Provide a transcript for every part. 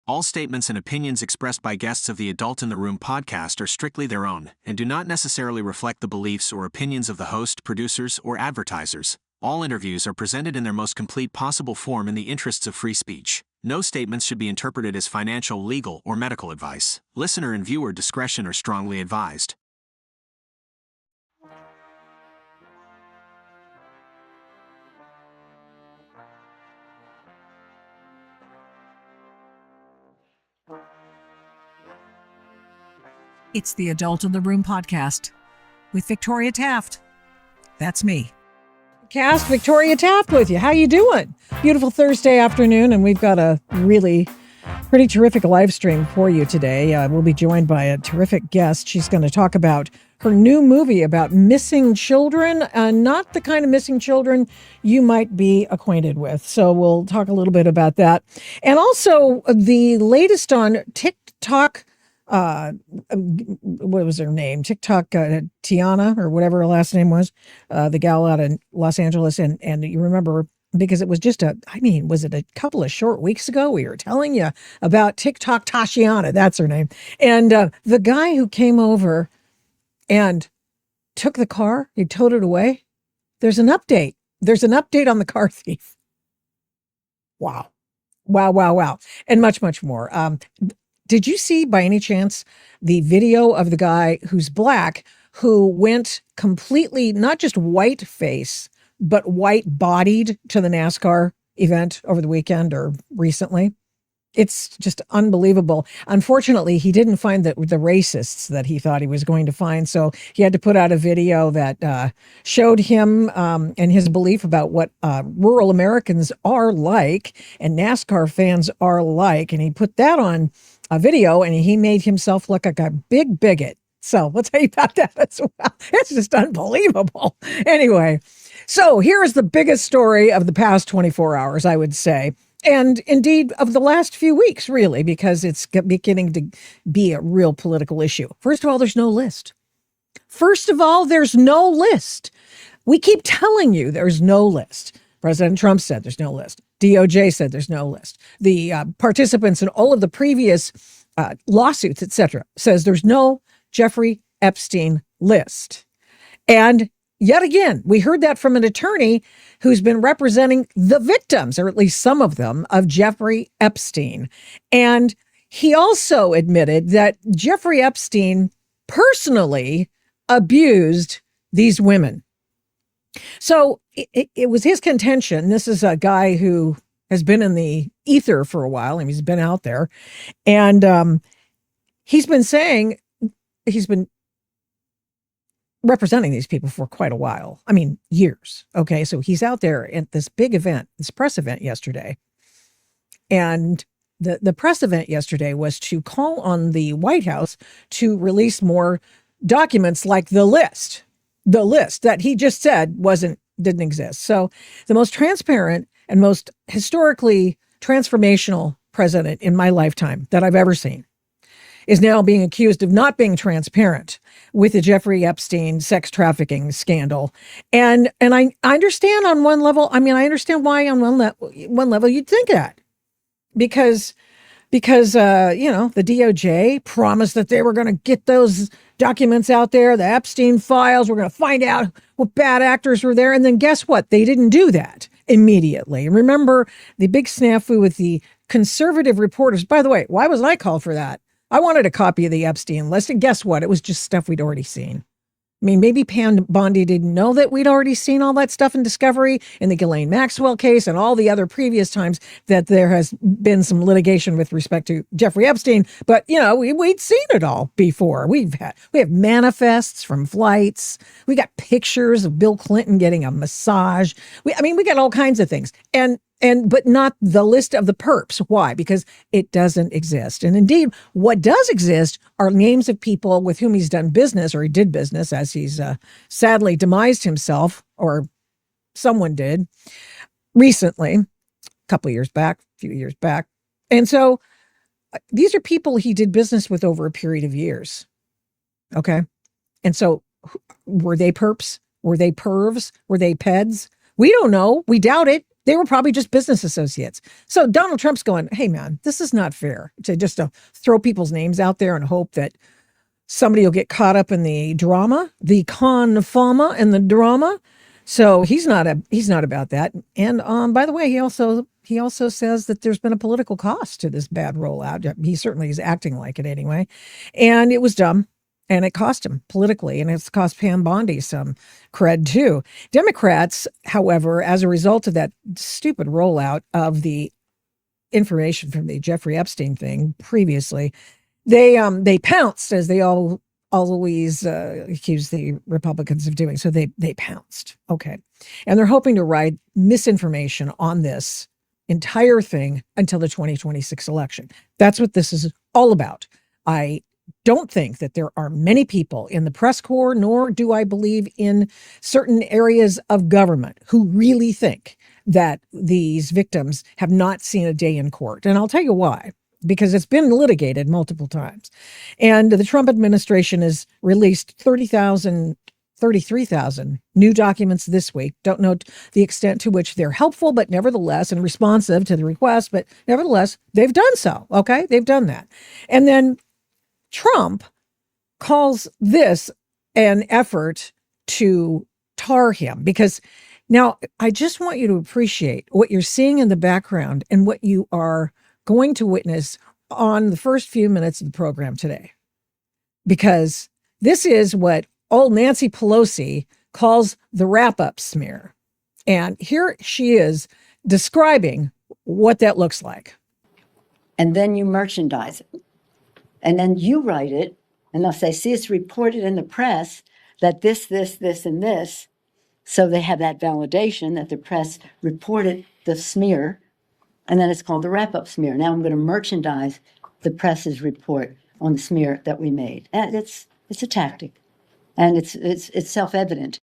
All statements and opinions expressed by guests of the Adult in the Room podcast are strictly their own and do not necessarily reflect the beliefs or opinions of the host, producers, or advertisers. All interviews are presented in their most complete possible form in the interests of free speech. No statements should be interpreted as financial, legal, or medical advice. Listener and viewer discretion are strongly advised. It's the Adult in the Room podcast with Victoria Taft. That's me. Cast Victoria Taft with you. How you doing? Beautiful Thursday afternoon, and we've got a really pretty terrific live stream for you today. We'll be joined by a terrific guest. She's going to talk about her new movie about missing children, not the kind of missing children you might be acquainted with. So we'll talk a little bit about that. And also the latest on TikTok. What was her name? TikTok Tiana, or whatever her last name was, the gal out in Los Angeles. And you remember, because it was just was it a couple of short weeks ago? We were telling you about TikTok Tashiana. That's her name. And the guy who came over and took the car, he towed it away. There's an update. There's an update on the car thief. Wow. And much, much more. Did you see, by any chance, the video of the guy who's black who went completely, not just white face, but white bodied to the NASCAR event over the weekend or recently? It's just unbelievable. Unfortunately, he didn't find the racists that he thought he was going to find. So he had to put out a video that showed him and his belief about what rural Americans are like and NASCAR fans are like. And he put that on a video, and he made himself look like a big bigot. So we'll tell you about that as well. It's just unbelievable. Anyway, so here's the biggest story of the past 24 hours, I would say. And indeed of the last few weeks, really, because it's beginning to be a real political issue. First of all, there's no list. We keep telling you there's no list. President Trump said there's no list. DOJ said there's no list. The participants in all of the previous lawsuits, etc., says there's no Jeffrey Epstein list. And yet again, we heard that from an attorney who's been representing the victims, or at least some of them, of Jeffrey Epstein. And he also admitted that Jeffrey Epstein personally abused these women. So it was his contention. This is a guy who has been in the ether for a while, and he's been out there. And he's been representing these people for quite a while. I mean, years. Okay, so he's out there at this big event, this press event yesterday. And the press event yesterday was to call on the White House to release more documents like the list that he just said didn't exist. So the most transparent and most historically transformational president in my lifetime that I've ever seen is now being accused of not being transparent with the Jeffrey Epstein sex trafficking scandal. And I understand on one level, I understand why on one level you'd think that. Because the DOJ promised that they were going to get those documents out there, the Epstein files, we're going to find out what bad actors were there. And then guess what? They didn't do that immediately. Remember the big snafu with the conservative reporters. By the way, why wasn't I called for that? I wanted a copy of the Epstein list, and guess what? It was just stuff we'd already seen. I mean, maybe Pam Bondi didn't know that we'd already seen all that stuff in Discovery, in the Ghislaine Maxwell case, and all the other previous times that there has been some litigation with respect to Jeffrey Epstein. But, we'd seen it all before. We have manifests from flights. We got pictures of Bill Clinton getting a massage. We got all kinds of things. But not the list of the perps. Why? Because it doesn't exist. And indeed, what does exist are names of people with whom he's done business, or he did business, as he's sadly demised himself, or someone did recently, a few years back. And so these are people he did business with over a period of years. Okay. And so were they perps? Were they pervs? Were they peds? We don't know. We doubt it. They were probably just business associates. So Donald Trump's going, hey, man, this is not fair to throw people's names out there and hope that somebody will get caught up in the drama, the confama and the drama. So he's not about that. And by the way, he also says that there's been a political cost to this bad rollout. He certainly is acting like it anyway. And it was dumb. And it cost him politically, and it's cost Pam Bondi some cred too. Democrats, however, as a result of that stupid rollout of the information from the Jeffrey Epstein thing previously, they pounced, as they always accuse the Republicans of doing. So they pounced. Okay, and they're hoping to ride misinformation on this entire thing until the 2026 election. That's what this is all about. I don't think that there are many people in the press corps, nor do I believe in certain areas of government, who really think that these victims have not seen a day in court. And I'll tell you why, because it's been litigated multiple times. And the Trump administration has released 33,000 new documents this week. Don't know the extent to which they're helpful, but nevertheless, and responsive to the request, but nevertheless, they've done so. Okay, they've done that. And then Trump calls this an effort to tar him, because now I just want you to appreciate what you're seeing in the background and what you are going to witness on the first few minutes of the program today, because this is what old Nancy Pelosi calls the wrap-up smear. And here she is describing what that looks like. And then you merchandise it. And then you write it, and they'll say, see, it's reported in the press that this, and this. So they have that validation that the press reported the smear, and then it's called the wrap-up smear. Now I'm going to merchandise the press's report on the smear that we made. And it's a tactic, and it's self-evident.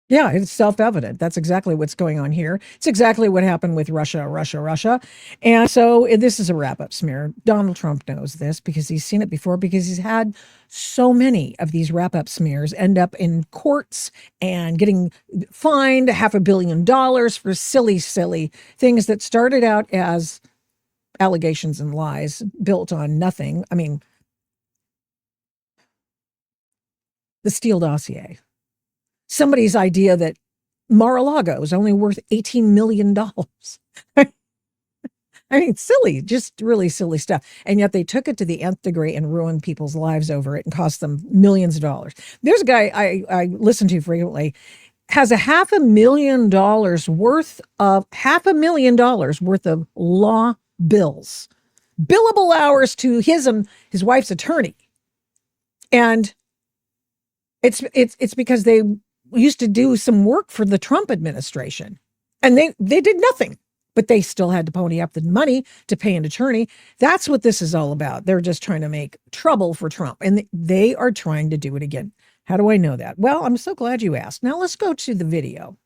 Yeah, it's self-evident. That's exactly what's going on here. It's exactly what happened with Russia. And so this is a wrap-up smear. Donald Trump knows this because he's seen it before, because he's had so many of these wrap-up smears end up in courts and getting fined $500 million for silly things that started out as allegations and lies built on nothing. I mean, the Steele dossier. Somebody's idea that Mar-a-Lago is only worth $18 million. I mean, silly, just really silly stuff. And yet they took it to the nth degree and ruined people's lives over it and cost them millions of dollars. There's a guy I listen to frequently, has $500,000 worth of law bills, billable hours to his and his wife's attorney. And it's because they used to do some work for the Trump administration, and they did nothing, but they still had to pony up the money to pay an attorney. That's what this is all about. They're just trying to make trouble for Trump, and they are trying to do it again. How do I know that? Well, I'm so glad you asked. Now let's go to the video.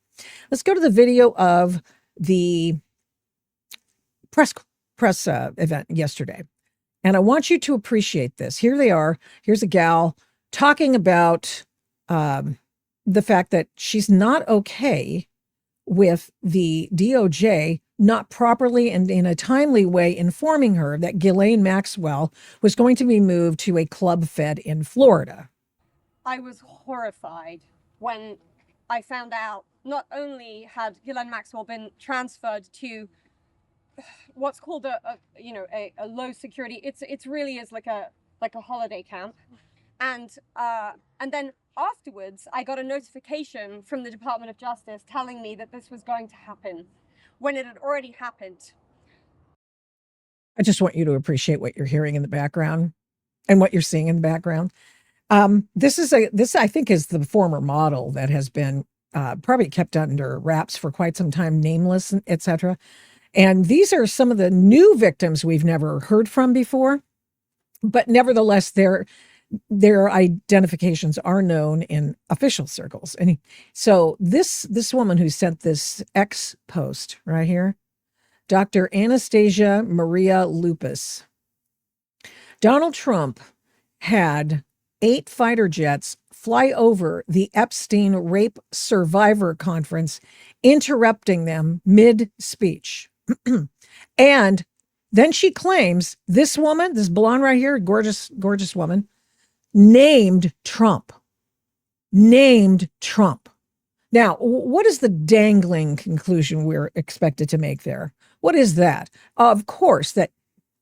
Let's go to the video of the press event yesterday. And I want you to appreciate this. Here they are. Here's a gal talking about the fact that she's not okay with the DOJ not properly and in a timely way informing her that Ghislaine Maxwell was going to be moved to a club fed in Florida. I was horrified when I found out not only had Ghislaine Maxwell been transferred to what's called a low security, it's really is like a holiday camp, and then afterwards I got a notification from the Department of Justice telling me that this was going to happen when it had already happened. I just want you to appreciate what you're hearing in the background and what you're seeing in the background. This I think is the former model that has been probably kept under wraps for quite some time, nameless, etc. And these are some of the new victims we've never heard from before, but nevertheless, their identifications are known in official circles. And so this woman who sent this X post right here, Dr. Anastasia Maria Lupus. Donald Trump had 8 fighter jets fly over the Epstein rape survivor conference, interrupting them mid-speech. And then she claims this woman, this blonde right here, gorgeous, gorgeous woman, named Trump. Named Trump. Now, what is the dangling conclusion we're expected to make there? What is that? Of course, that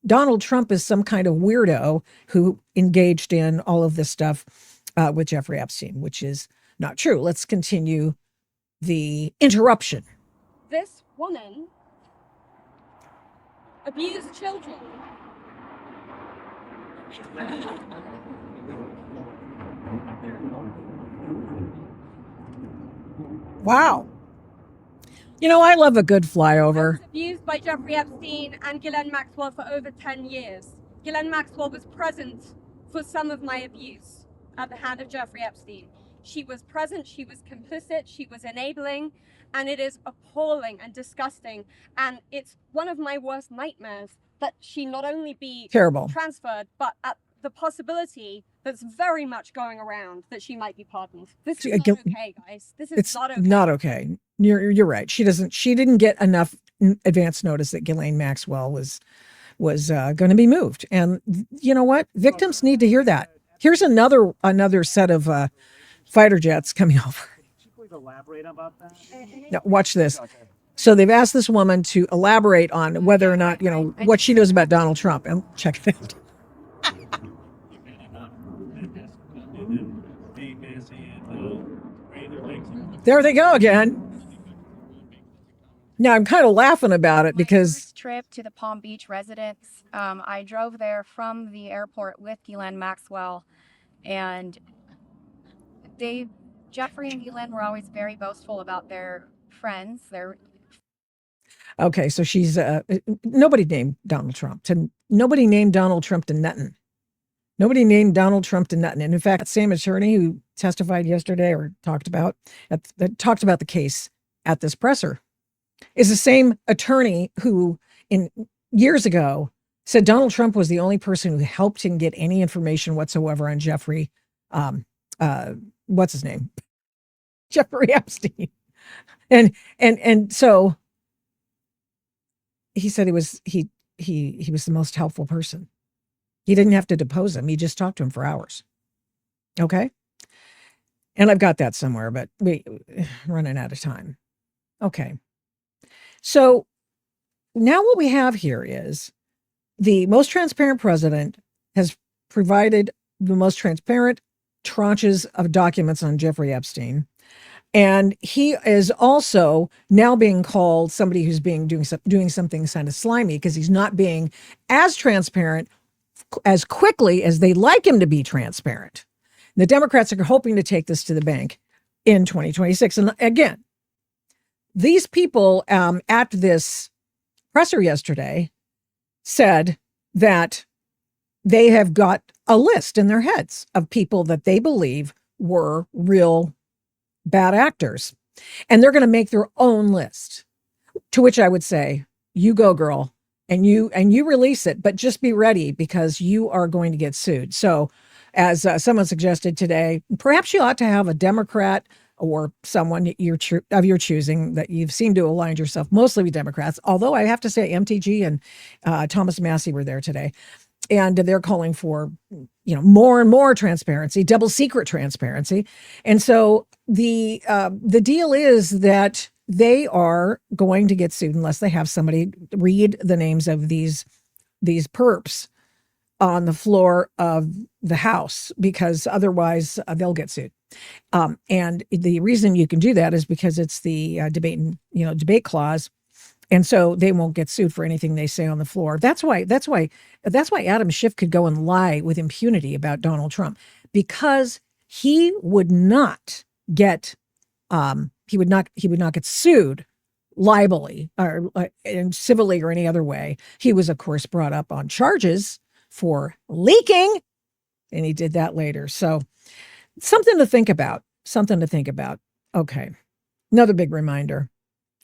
Donald Trump is some kind of weirdo who engaged in all of this stuff with Jeffrey Epstein, which is not true. Let's continue the interruption. This woman abused children. Wow. You know, I love a good I flyover. was abused by Jeffrey Epstein and Ghislaine Maxwell for over 10 years. Ghislaine Maxwell was present for some of my abuse at the hand of Jeffrey Epstein. She was present, she was complicit, she was enabling, and it is appalling and disgusting. And it's one of my worst nightmares that she not only be Terrible. transferred, but at the possibility that's very much going around that she might be pardoned. This is not okay, guys. This is It's not okay. not okay. You're right. She didn't get enough advance notice that Ghislaine Maxwell was going to be moved. And you know what? Victims need to hear that. Here's another set of fighter jets coming over. Could you please elaborate about that? Now, watch this. So they've asked this woman to elaborate on whether or not, what she knows about Donald Trump. And check it out. There they go again. Now I'm kind of laughing about it because My first trip to the Palm Beach residence, I drove there from the airport with Ghislaine Maxwell, and Jeffrey and Ghislaine were always very boastful about their friends. okay, so she's nobody named Donald Trump to nothing. Nobody named Donald Trump to nothing. And in fact, that same attorney who testified yesterday or talked about the case at this presser is the same attorney who years ago said Donald Trump was the only person who helped him get any information whatsoever on Jeffrey, what's his name? Jeffrey Epstein. And so he said he was the most helpful person. He didn't have to depose him. He just talked to him for hours. Okay. And I've got that somewhere, but we're running out of time. Okay. So now what we have here is the most transparent president has provided the most transparent tranches of documents on Jeffrey Epstein. And he is also now being called somebody who's doing something kind of slimy because he's not being as transparent as quickly as they like him to be transparent. The Democrats are hoping to take this to the bank in 2026. And again, these people at this presser yesterday said that they have got a list in their heads of people that they believe were real bad actors. And they're going to make their own list, to which I would say, you go, girl. And you release it, but just be ready because you are going to get sued. So as someone suggested today, perhaps you ought to have a Democrat or someone of your choosing that you've seemed to align yourself mostly with Democrats. Although I have to say MTG and Thomas Massey were there today. And they're calling for, more and more transparency, double secret transparency. And so the deal is that they are going to get sued unless they have somebody read the names of these perps on the floor of the House, because otherwise they'll get sued. And the reason you can do that is because it's the debate clause. And so they won't get sued for anything they say on the floor. That's why Adam Schiff could go and lie with impunity about Donald Trump, because he would not get he would not get sued libelly or civilly or any other way. He was, of course, brought up on charges for leaking, and he did that later. So something to think about. Okay. Another big reminder.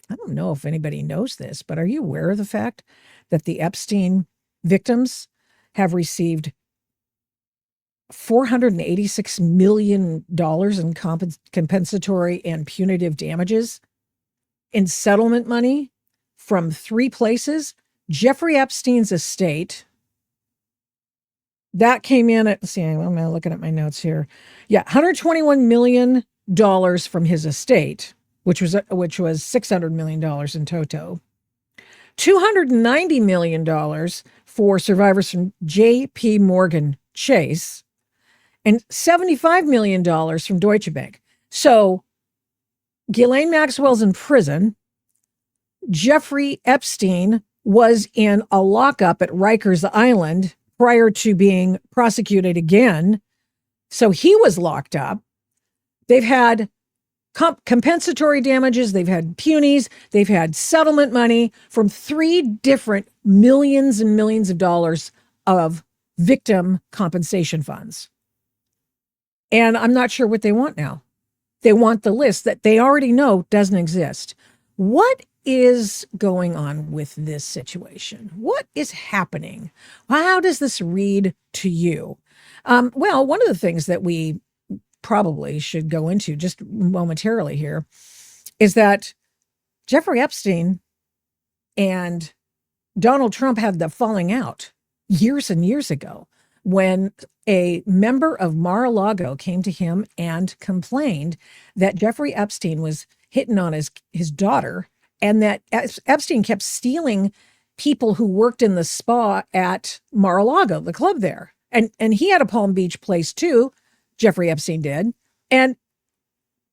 I don't know if anybody knows this, but are you aware of the fact that the Epstein victims have received $486 million in compensatory and punitive damages in settlement money from 3 places. Jeffrey Epstein's estate, that came in at, let's see, I'm looking at my notes here. Yeah, $121 million from his estate, which was $600 million in toto. $290 million for survivors from J.P. Morgan Chase, and $75 million from Deutsche Bank. So Ghislaine Maxwell's in prison. Jeffrey Epstein was in a lockup at Rikers Island prior to being prosecuted again. So he was locked up. They've had compensatory damages. They've had punies. They've had settlement money from 3 different millions and millions of dollars of victim compensation funds. And I'm not sure what they want now. They want the list that they already know doesn't exist. What is going on with this situation? What is happening? How does this read to you? Well, one of the things that we probably should go into just momentarily here is that Jeffrey Epstein and Donald Trump had the falling out years and years ago when a member of Mar-a-Lago came to him and complained that Jeffrey Epstein was hitting on his daughter, and that Epstein kept stealing people who worked in the spa at Mar-a-Lago, the club there. And he had a Palm Beach place too, Jeffrey Epstein did. And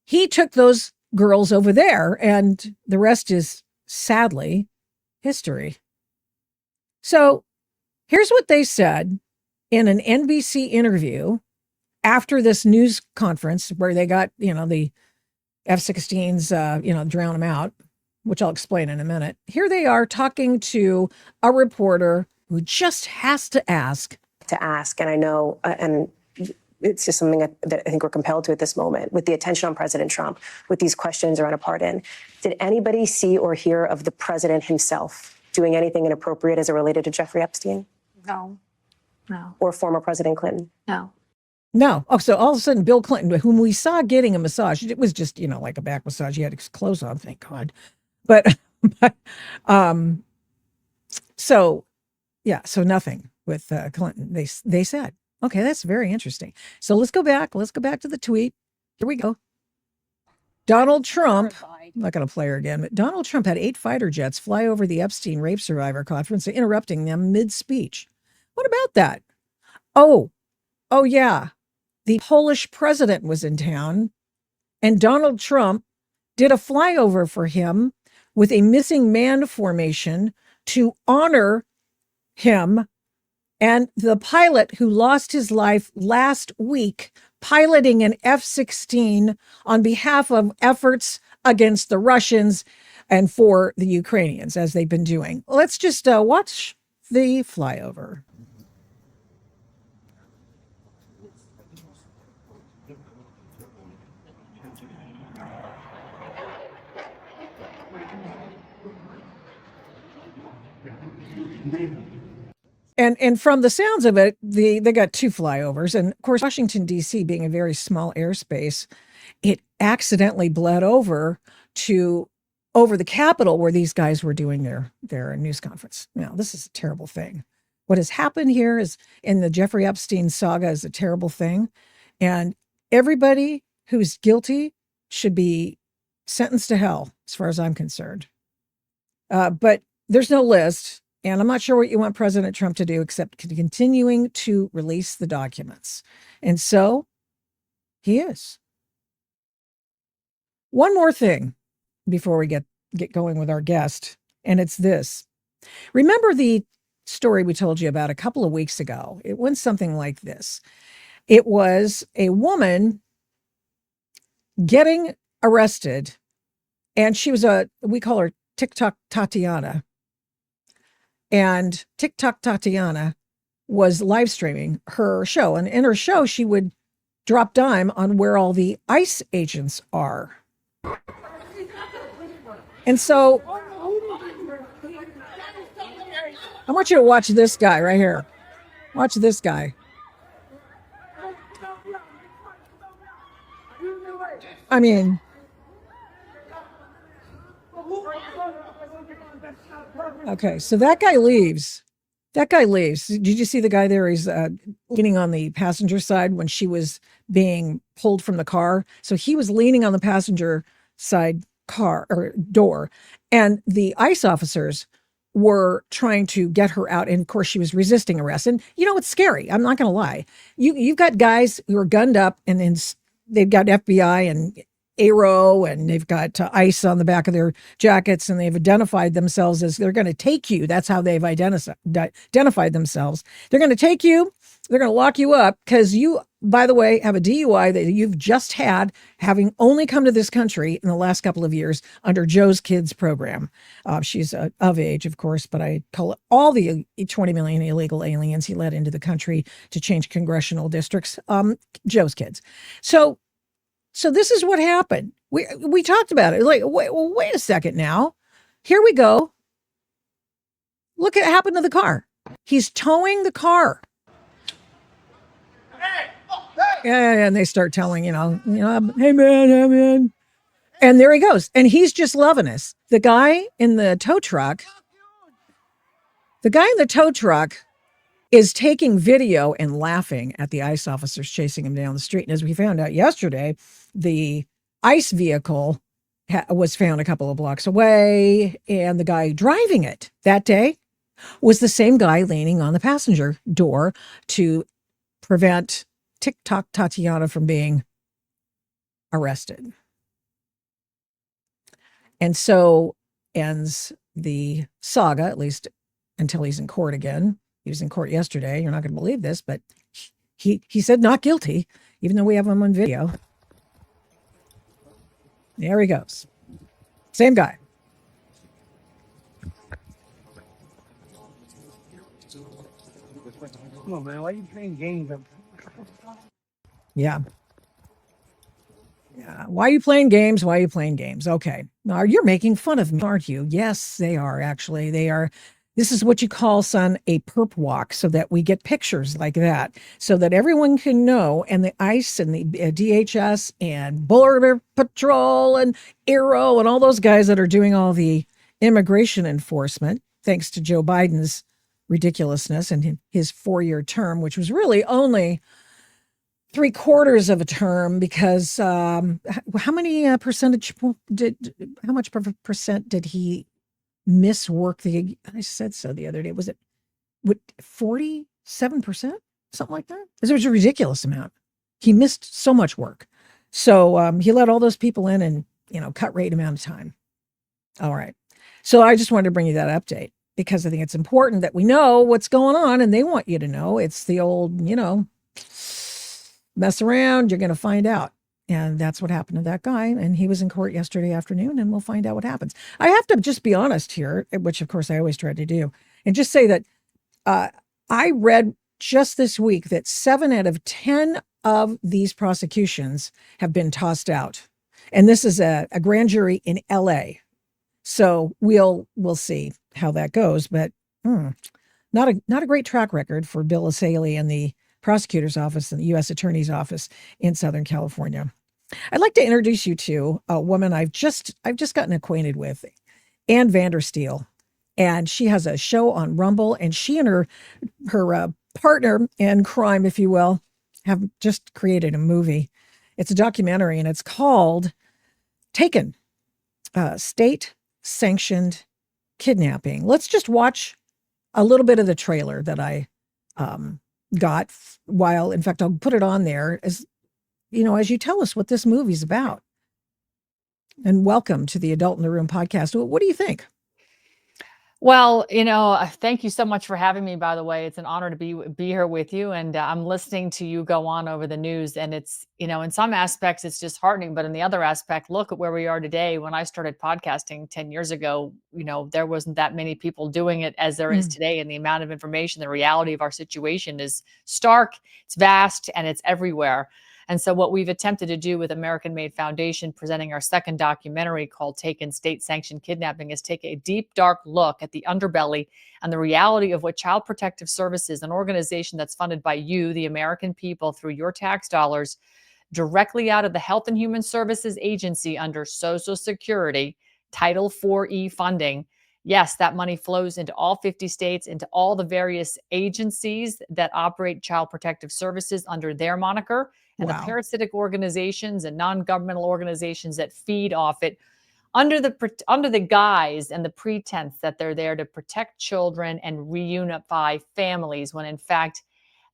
he took those girls over there, and the rest is sadly history. So here's what they said in an NBC interview after this news conference where they got, the F-16s, drown them out, which I'll explain in a minute. Here they are talking to a reporter who just has to ask. And I know, and it's just something that I think we're compelled to at this moment, with the attention on President Trump, with these questions around a pardon. Did anybody see or hear of the president himself doing anything inappropriate as it related to Jeffrey Epstein? No. Or former President Clinton? No. Oh, so all of a sudden, Bill Clinton, whom we saw getting a massage, it was just, like a back massage. He had his clothes on, thank God. So nothing with Clinton. They said, okay, that's very interesting. So let's go back to the tweet. Here we go. Donald Trump, I'm not going to play her again, but Donald Trump had 8 fighter jets fly over the Epstein rape survivor conference, interrupting them mid-speech. What about that? Oh yeah. The Polish president was in town, and Donald Trump did a flyover for him with a missing man formation to honor him and the pilot who lost his life last week piloting an F-16 on behalf of efforts against the Russians and for the Ukrainians, as they've been doing. Let's just watch the flyover. And from the sounds of it, they got 2 flyovers. And of course, Washington, D.C. being a very small airspace, it accidentally bled over the Capitol where these guys were doing their news conference. Now, this is a terrible thing. What has happened here is in the Jeffrey Epstein saga is a terrible thing. And everybody who's guilty should be sentenced to hell, as far as I'm concerned. But there's no list. And I'm not sure what you want President Trump to do except continuing to release the documents. And so he is. One more thing before we get going with our guest, and it's this. Remember the story we told you about a couple of weeks ago? It went something like this. It was a woman getting arrested, and she was we call her TikTok Tatiana. And TikTok Tatiana was live streaming her show. And in her show, she would drop dime on where all the ICE agents are. And so I want you to watch this guy right here. Watch this guy. I mean, okay, so that guy leaves. That guy leaves. Did you see the guy there? He's leaning on the passenger side when she was being pulled from the car. So he was leaning on the passenger side car or door, and the ICE officers were trying to get her out. And of course, she was resisting arrest. And you know, it's scary. I'm not going to lie. You've got guys who are gunned up, and then they've got FBI and ARO, and they've got ICE on the back of their jackets, and they've identified themselves as they're going to take you. That's how they've identified themselves. They're going to take you. They're going to lock you up because you, by the way, have a DUI that you've just had, having only come to this country in the last couple of years under Joe's Kids program. She's of age, of course, but I call it all the 20 million illegal aliens he let into the country to change congressional districts. Joe's Kids. So this is what happened. We talked about it. Like, wait a second now. Here we go. Look at what happened to the car. He's towing the car. And they start telling, hey man. And there he goes. And he's just loving us. The guy in the tow truck is taking video and laughing at the ICE officers chasing him down the street. And as we found out yesterday, the ICE vehicle was found a couple of blocks away, and the guy driving it that day was the same guy leaning on the passenger door to prevent TikTok Tatiana from being arrested. And so ends the saga, at least until he's in court again. He was in court yesterday. You're not going to believe this, but he said not guilty, even though we have him on video. There he goes. Same guy. Come on, man. Why are you playing games? Yeah. Why are you playing games? Why are you playing games? Okay. Now, you're making fun of me, aren't you? Yes, they are, actually. They are. This is what you call, son, a perp walk, so that we get pictures like that, so that everyone can know, and the ICE and the DHS and Border Patrol and ARO and all those guys that are doing all the immigration enforcement, thanks to Joe Biden's ridiculousness and his 4-year term, which was really only 3/4 of a term, because how much percent did he miss work? I said so the other day. Was it 47%? Something like that? It was a ridiculous amount. He missed so much work. So he let all those people in and, cut rate amount of time. All right. So I just wanted to bring you that update because I think it's important that we know what's going on, and they want you to know. It's the old, mess around, you're going to find out. And that's what happened to that guy. And he was in court yesterday afternoon, and we'll find out what happens. I have to just be honest here, which of course I always try to do, and just say that I read just this week that 7 out of 10 of these prosecutions have been tossed out. And this is a grand jury in LA. So we'll see how that goes. But not a great track record for Bill Asaley and the prosecutor's office and the U.S. Attorney's office in Southern California. I'd like to introduce you to a woman I've just gotten acquainted with, Anna VanderSteel, and she has a show on Rumble, and she and her partner in crime, if you will, have just created a movie. It's a documentary, and it's called Taken, State-Sanctioned Kidnapping. Let's just watch a little bit of the trailer that I got in fact, I'll put it on there as you tell us what this movie's about. And welcome to the Adult in the Room podcast. What do you think? Well, thank you so much for having me, by the way. It's an honor to be here with you. And I'm listening to you go on over the news. And it's, in some aspects, it's disheartening. But in the other aspect, look at where we are today. When I started podcasting 10 years ago, there wasn't that many people doing it as there is today. And the amount of information, the reality of our situation is stark, it's vast, and it's everywhere. And so what we've attempted to do with American Made Foundation, presenting our second documentary called Taken, State-Sanctioned Kidnapping, is take a deep, dark look at the underbelly and the reality of what Child Protective Services, an organization that's funded by you, the American people, through your tax dollars, directly out of the Health and Human Services Agency under Social Security, Title 4E funding. Yes, that money flows into all 50 states, into all the various agencies that operate child protective services under their moniker, and the Wow. parasitic organizations and non-governmental organizations that feed off it under the guise and the pretense that they're there to protect children and reunify families, when in fact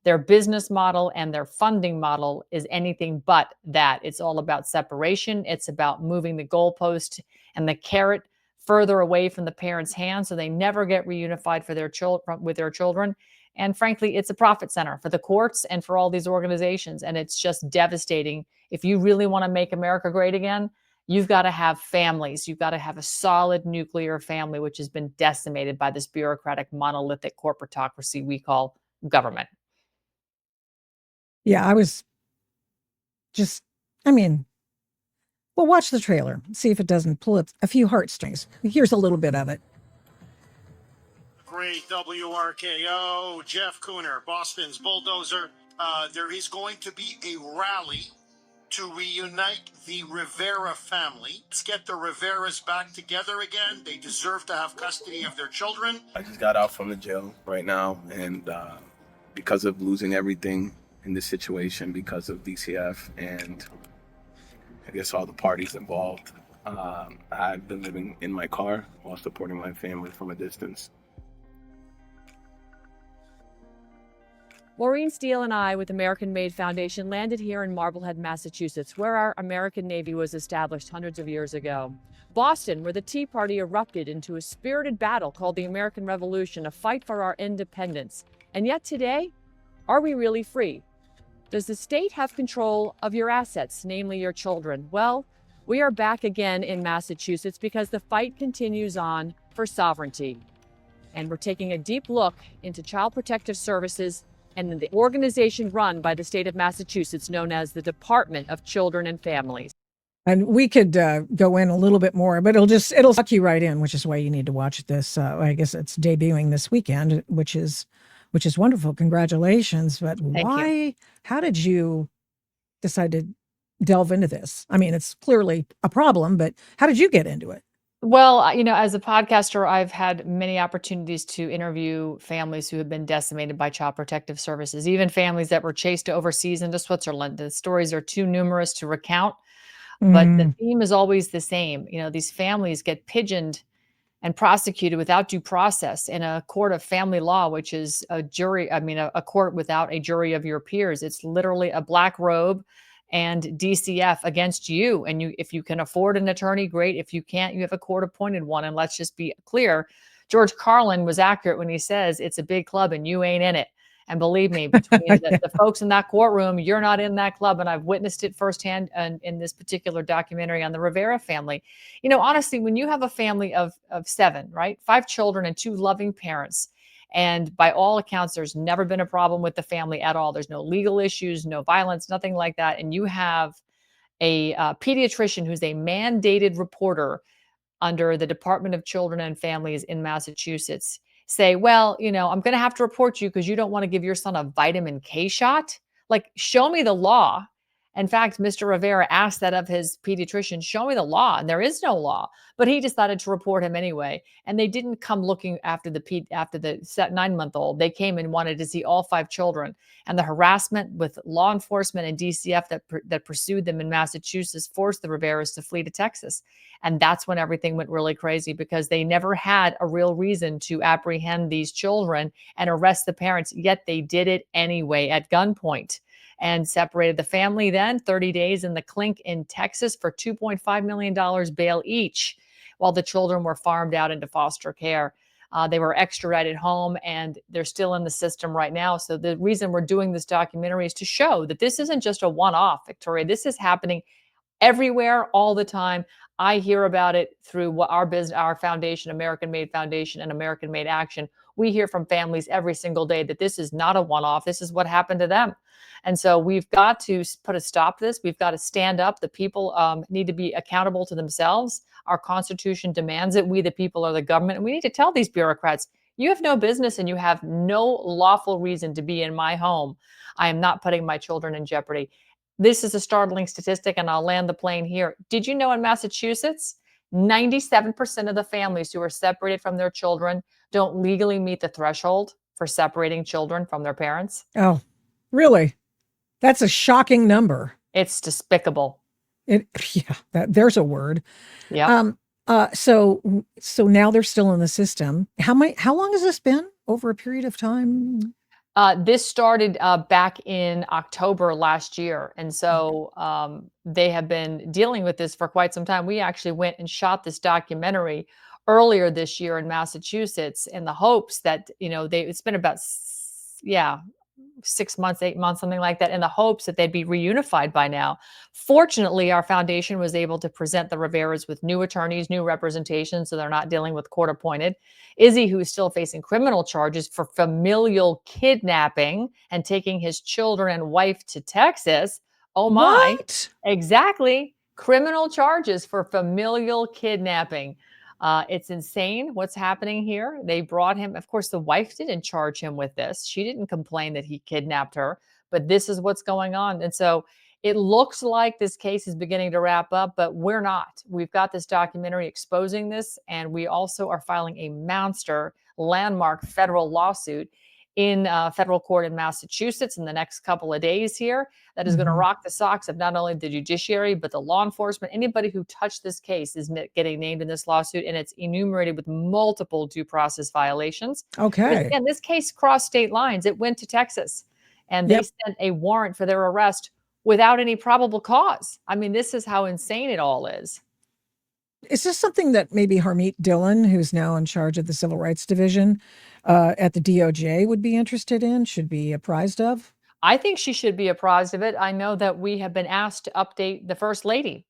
their business model and their funding model is anything but that. It's all about separation. It's about moving the goalpost and the carrot further away from the parents' hands so they never get reunified for their children with their children. And frankly, it's a profit center for the courts and for all these organizations. And it's just devastating. If you really want to make America great again, you've got to have families. You've got to have a solid nuclear family, which has been decimated by this bureaucratic, monolithic corporatocracy we call government. Yeah, I was just, I mean, well, watch the trailer, see if it doesn't pull a few heartstrings. Here's a little bit of it. Great WRKO, Jeff Cooner, Boston's bulldozer. There is going to be a rally to reunite the Rivera family. Let's get the Riveras back together again. They deserve to have custody of their children. I just got out from the jail right now, and because of losing everything in this situation, because of DCF and I guess all the parties involved, I've been living in my car while supporting my family from a distance. Maureen Steele and I with American Made Foundation landed here in Marblehead, Massachusetts, where our American Navy was established hundreds of years ago. Boston, where the Tea Party erupted into a spirited battle called the American Revolution, a fight for our independence. And yet today, are we really free? Does the state have control of your assets, namely your children? Well, we are back again in Massachusetts because the fight continues on for sovereignty. And we're taking a deep look into Child Protective Services and the organization run by the state of Massachusetts known as the Department of Children and Families. And we could go in a little bit more, but it'll suck you right in, which is why you need to watch this. I guess it's debuting this weekend, which is wonderful. Congratulations. But how did you decide to delve into this? I mean, it's clearly a problem, but how did you get into it? Well, as a podcaster, I've had many opportunities to interview families who have been decimated by Child Protective Services, even families that were chased overseas into Switzerland. The stories are too numerous to recount, but the theme is always the same. These families get pigeoned and prosecuted without due process in a court of family law, which is a court without a jury of your peers. It's literally a black robe and DCF against you. And if you can afford an attorney, great. If you can't, you have a court appointed one. And let's just be clear. George Carlin was accurate when he says it's a big club and you ain't in it. And believe me, between the folks in that courtroom, you're not in that club. And I've witnessed it firsthand in this particular documentary on the Rivera family. Honestly, when you have a family of 7, right? 5 children and 2 loving parents, and by all accounts, there's never been a problem with the family at all. There's no legal issues, no violence, nothing like that. And you have a pediatrician who's a mandated reporter under the Department of Children and Families in Massachusetts say, well, I'm going to have to report you because you don't want to give your son a vitamin K shot. Like, show me the law. In fact, Mr. Rivera asked that of his pediatrician, show me the law. And there is no law, but he decided to report him anyway. And they didn't come looking after the 9-month-old. They came and wanted to see all 5 children. And the harassment with law enforcement and DCF that pursued them in Massachusetts forced the Riveras to flee to Texas. And that's when everything went really crazy, because they never had a real reason to apprehend these children and arrest the parents, yet they did it anyway at gunpoint. And separated the family then 30 days in the clink in Texas for $2.5 million bail each, while the children were farmed out into foster care. They were extradited home, and they're still in the system right now. So the reason we're doing this documentary is to show that this isn't just a one-off, Victoria. This is happening everywhere, all the time. I hear about it through what our foundation, American Made Foundation and American Made Action. We hear from families every single day that this is not a one-off. This is what happened to them. And so we've got to put a stop to this. We've got to stand up. The people need to be accountable to themselves. Our Constitution demands it. We, the people, are the government. And we need to tell these bureaucrats, you have no business and you have no lawful reason to be in my home. I am not putting my children in jeopardy. This is a startling statistic, and I'll land the plane here. Did you know in Massachusetts, 97% of the families who are separated from their children don't legally meet the threshold for separating children from their parents? Oh, really? That's a shocking number. It's despicable. There's a word. Yeah. So now they're still in the system. How long has this been? Over a period of time? This started back in October last year. And so they have been dealing with this for quite some time. We actually went and shot this documentary earlier this year in Massachusetts in the hopes that, it's been about, 6 months, 8 months, something like that, in the hopes that they'd be reunified by now. Fortunately, our foundation was able to present the Riveras with new attorneys, new representation, so they're not dealing with court appointed. Izzy, who is still facing criminal charges for familial kidnapping and taking his children and wife to Texas. Oh my. What? Exactly. Criminal charges for familial kidnapping. It's insane what's happening here. They brought him. Of course, the wife didn't charge him with this. She didn't complain that he kidnapped her, but this is what's going on. And so it looks like this case is beginning to wrap up, but we're not. We've got this documentary exposing this, and we also are filing a monster landmark federal lawsuit in federal court in Massachusetts in the next couple of days here. That is going to rock the socks of not only the judiciary, but the law enforcement. Anybody who touched this case is getting named in this lawsuit, and it's enumerated with multiple due process violations. Okay. And this case crossed state lines. It went to Texas, and they sent a warrant for their arrest without any probable cause. I mean, this is how insane it all is. Is this something that maybe Harmeet Dillon, who's now in charge of the Civil Rights Division at the DOJ, would be interested in, should be apprised of? I think she should be apprised of it. I know that we have been asked to update the First Lady,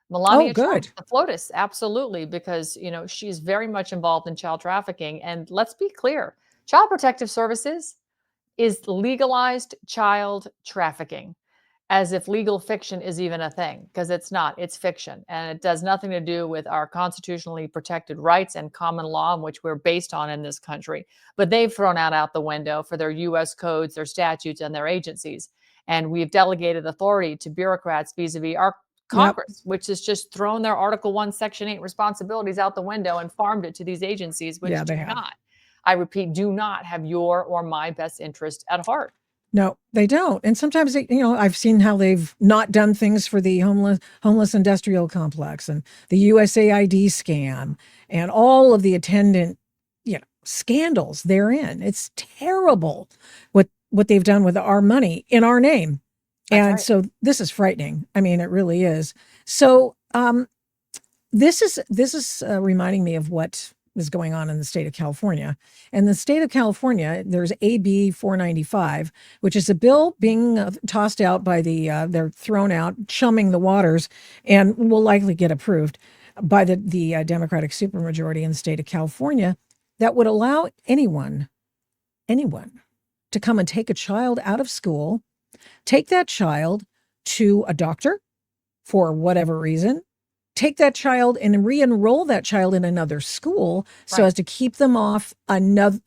Melania Trump, the FLOTUS, absolutely, because, she's very much involved in child trafficking. And let's be clear, Child Protective Services is legalized child trafficking, as if legal fiction is even a thing, because it's not. It's fiction, and it does nothing to do with our constitutionally protected rights and common law, in which we're based on in this country. But they've thrown out the window for their U.S. codes, their statutes, and their agencies. And we've delegated authority to bureaucrats vis-a-vis our Congress, which has just thrown their Article 1, Section 8 responsibilities out the window and farmed it to these agencies, which do not, I repeat, do not have your or my best interest at heart. No, they don't. And sometimes, I've seen how they've not done things for the homeless industrial complex and the USAID scam and all of the attendant, scandals therein. It's terrible what they've done with our money in our name. So this is frightening. I mean, it really is. So this is reminding me of what is going on in the state of California. And the state of California, there's AB 495, which is a bill being tossed out by they're thrown out, chumming the waters, and will likely get approved by the Democratic supermajority in the state of California, that would allow anyone to come and take a child out of school, take that child to a doctor for whatever reason, take that child and re-enroll that child in another school so as to keep them off the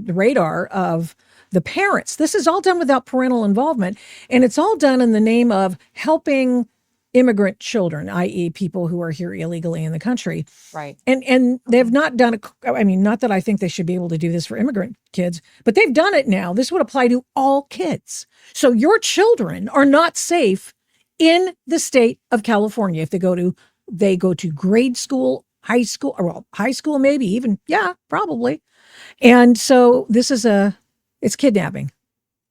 radar of the parents. This is all done without parental involvement, and it's all done in the name of helping immigrant children, i.e. people who are here illegally in the country. Right. And they've not done it. I mean, not that I think they should be able to do this for immigrant kids, but they've done it now. This would apply to all kids. So your children are not safe in the state of California if they go to grade school, high school, or high school, maybe even, probably. And so it's kidnapping.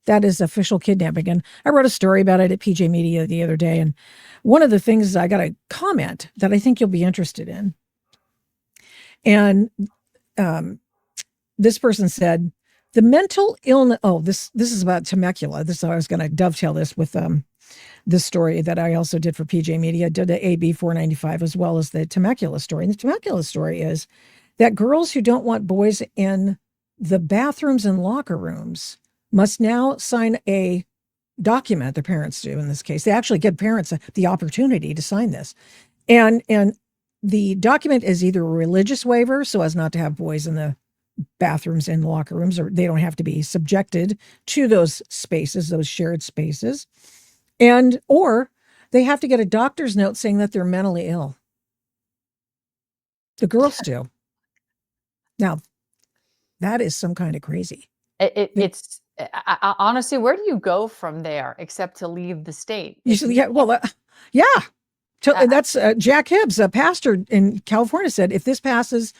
That is official kidnapping. And I wrote a story about it at PJ Media the other day. And one of the things, I got a comment that I think you'll be interested in. And this person said, the mental illness, this is about Temecula. I was going to dovetail this with this story that I also did for PJ Media, did the AB 495 as well as the Temecula story. And the Temecula story is that girls who don't want boys in the bathrooms and locker rooms must now sign a document. The parents do in this case. They actually give parents the opportunity to sign this. And the document is either a religious waiver, so as not to have boys in the bathrooms and locker rooms, or they don't have to be subjected to those spaces, those shared spaces. or they have to get a doctor's note saying that they're mentally ill. The girls do. Now, that is some kind of crazy. It's honestly, where do you go from there except to leave the state? Yeah. Well, yeah. That's Jack Hibbs, a pastor in California, said, if this passes,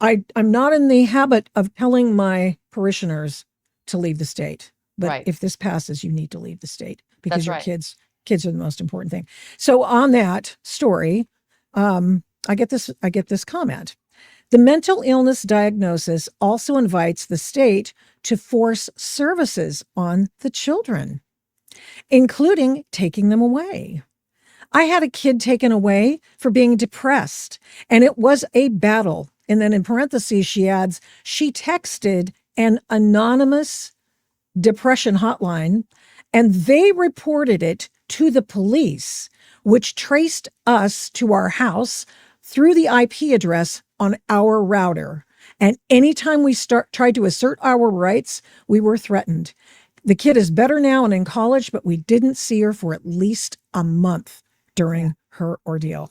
I'm not in the habit of telling my parishioners to leave the state. But if this passes, you need to leave the state because your kids are the most important thing. So on that story, I get this comment. The mental illness diagnosis also invites the state to force services on the children, including taking them away. I had a kid taken away for being depressed, and it was a battle. And then in parentheses, she adds, she texted an anonymous depression hotline, and they reported it to the police, which traced us to our house through the IP address on our router. And anytime we tried to assert our rights, we were threatened. The kid is better now and in college, but we didn't see her for at least a month during her ordeal.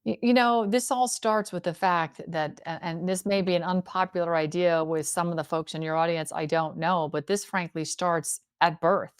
You know, this all starts with the fact that, and this may be an unpopular idea with some of the folks in your audience, I don't know, but this frankly starts at birth.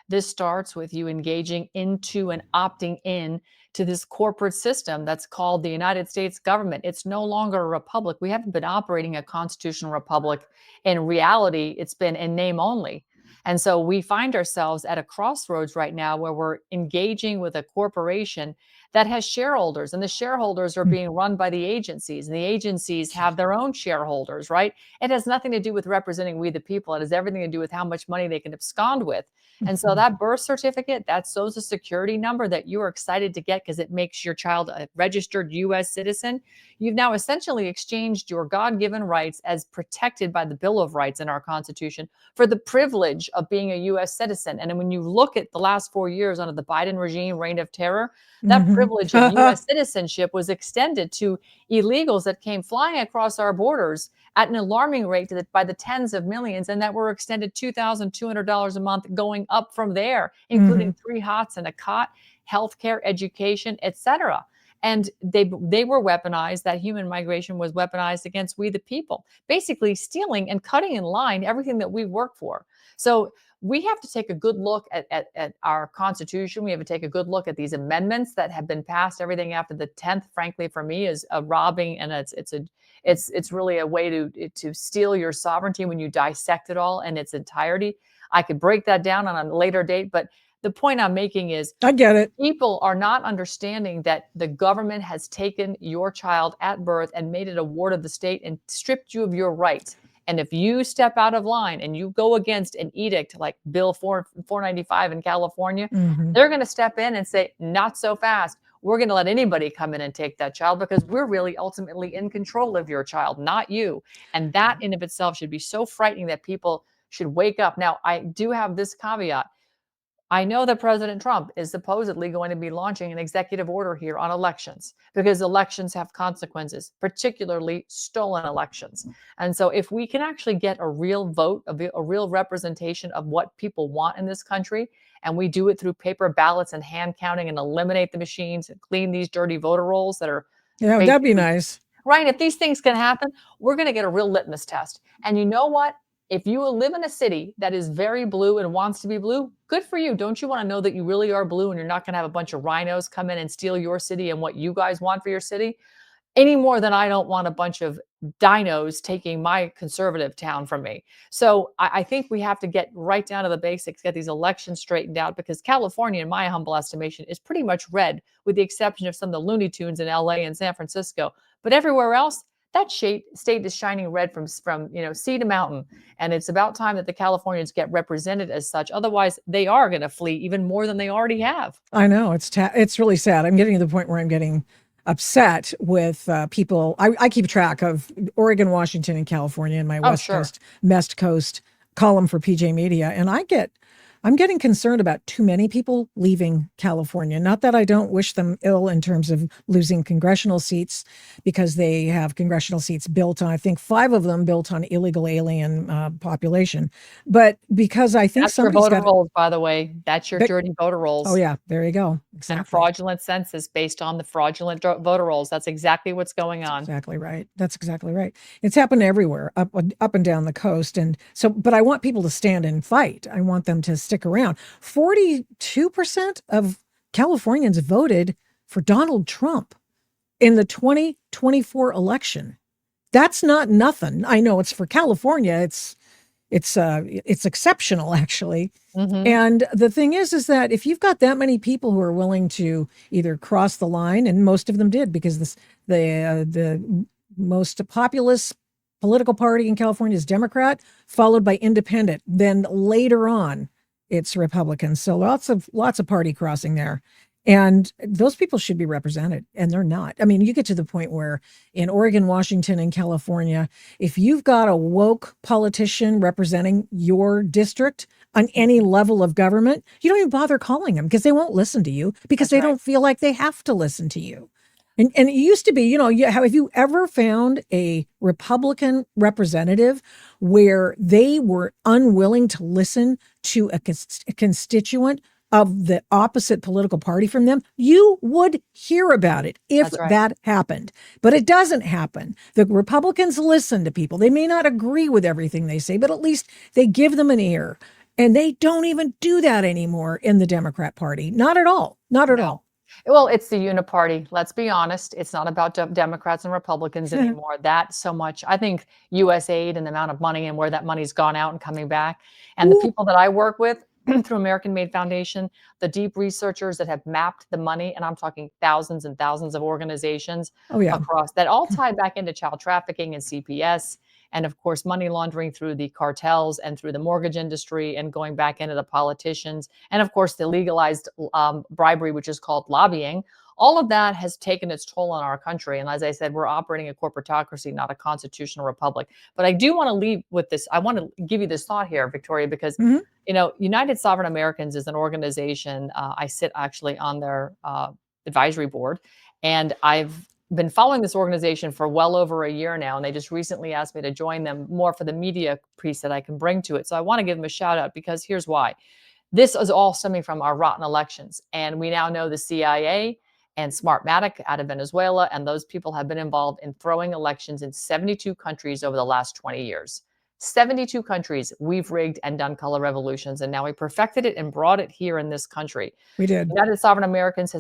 This starts with you engaging into and opting in to this corporate system that's called the United States government. It's no longer a republic. We haven't been operating a constitutional republic. In reality, it's been in name only. And so we find ourselves at a crossroads right now where we're engaging with a corporation that has shareholders, and the shareholders are being run by the agencies, and the agencies have their own shareholders, right? It has nothing to do with representing we the people. It has everything to do with how much money they can abscond with. And so that birth certificate, that social security number that you are excited to get because it makes your child a registered U.S. citizen, you've now essentially exchanged your God-given rights as protected by the Bill of Rights in our Constitution for the privilege of being a U.S. citizen. And when you look at the last 4 years under the Biden regime, reign of terror, that privilege of U.S. citizenship was extended to illegals that came flying across our borders at an alarming rate by the tens of millions, and that were extended $2,200 a month going up from there, including 3 hots and a cot, healthcare, education, etc. And they were weaponized. That human migration was weaponized against we the people, basically stealing and cutting in line everything that we work for. So we have to take a good look at our Constitution. We have to take a good look at these amendments that have been passed. Everything after the 10th, frankly, for me, is a robbing, and it's really a way to steal your sovereignty when you dissect it all in its entirety. I could break that down on a later date, but the point I'm making is, I get it. People are not understanding that the government has taken your child at birth and made it a ward of the state and stripped you of your rights. And if you step out of line and you go against an edict like Bill 495 in California, they're going to step in and say, not so fast. We're going to let anybody come in and take that child because we're really ultimately in control of your child, not you. And that in of itself should be so frightening that people should wake up. Now, I do have this caveat. I know that President Trump is supposedly going to be launching an executive order here on elections because elections have consequences, particularly stolen elections. And so if we can actually get a real vote, a real representation of what people want in this country, and we do it through paper ballots and hand counting and eliminate the machines and clean these dirty voter rolls that are. Yeah, that'd be nice. Right. If these things can happen, we're going to get a real litmus test. And you know what? If you live in a city that is very blue and wants to be blue, good for you. Don't you want to know that you really are blue and you're not going to have a bunch of rhinos come in and steal your city and what you guys want for your city? Any more than I don't want a bunch of dinos taking my conservative town from me. So I think we have to get right down to the basics, get these elections straightened out, because California, in my humble estimation, is pretty much red, with the exception of some of the Looney Tunes in LA and San Francisco. But everywhere else, that state is shining red from sea to mountain. And it's about time that the Californians get represented as such. Otherwise, they are going to flee even more than they already have. I know. It's really sad. I'm getting to the point where I'm getting upset with people. I keep track of Oregon, Washington, and California in my West Coast column for PJ Media. And I get I'm getting concerned about too many people leaving California. Not that I don't wish them ill in terms of losing congressional seats, because they have congressional seats built on, I think 5 of them built on illegal alien population. But because I think That's your somebody's voter got rolls, by the way. That's your but, dirty voter oh rolls. yeah, there you go. And a Exactly. fraudulent census based on the fraudulent voter rolls. That's exactly what's going on. Exactly right. That's exactly right. It's happened everywhere, up and down the coast. And so, but I want people to stand and fight. I want them to stick around. 42% of Californians voted for Donald Trump in the 2024 election. That's not nothing. I know it's for California. It's exceptional, actually. And the thing is that if you've got that many people who are willing to either cross the line, and most of them did, because the most populous political party in California is Democrat, followed by Independent. Then later on, it's Republican. So lots of party crossing there. And those people should be represented, and they're not. I mean, you get to the point where in Oregon, Washington, and California, if you've got a woke politician representing your district on any level of government, you don't even bother calling them, because they won't listen to you, because they don't feel like they have to listen to you. And it used to be, have you ever found a Republican representative where they were unwilling to listen to a constituent of the opposite political party from them? You would hear about it if that happened, but it doesn't happen. The Republicans listen to people. They may not agree with everything they say, but at least they give them an ear, and they don't even do that anymore in the Democrat Party. Not at all. Not at all. Well, it's the uniparty. Let's be honest. It's not about Democrats and Republicans anymore. That so much. I think USAID and the amount of money and where that money's gone out and coming back, and the people that I work with through American Made Foundation, the deep researchers that have mapped the money, and I'm talking thousands and thousands of organizations across that, all tied back into child trafficking and CPS, and of course money laundering through the cartels and through the mortgage industry, and going back into the politicians, and of course the legalized bribery, which is called lobbying. All of that has taken its toll on our country. And as I said, we're operating a corporatocracy, not a constitutional republic. But I do want to leave with this. I want to give you this thought here, Victoria, because, United Sovereign Americans is an organization. I sit actually on their advisory board, and I've been following this organization for well over a year now. And they just recently asked me to join them more for the media piece that I can bring to it. So I want to give them a shout out, because here's why. This is all stemming from our rotten elections. And we now know the CIA and Smartmatic out of Venezuela, and those people have been involved in throwing elections in 72 countries over the last 20 years. 72 countries we've rigged and done color revolutions, and now we perfected it and brought it here in this country. We did. United Sovereign Americans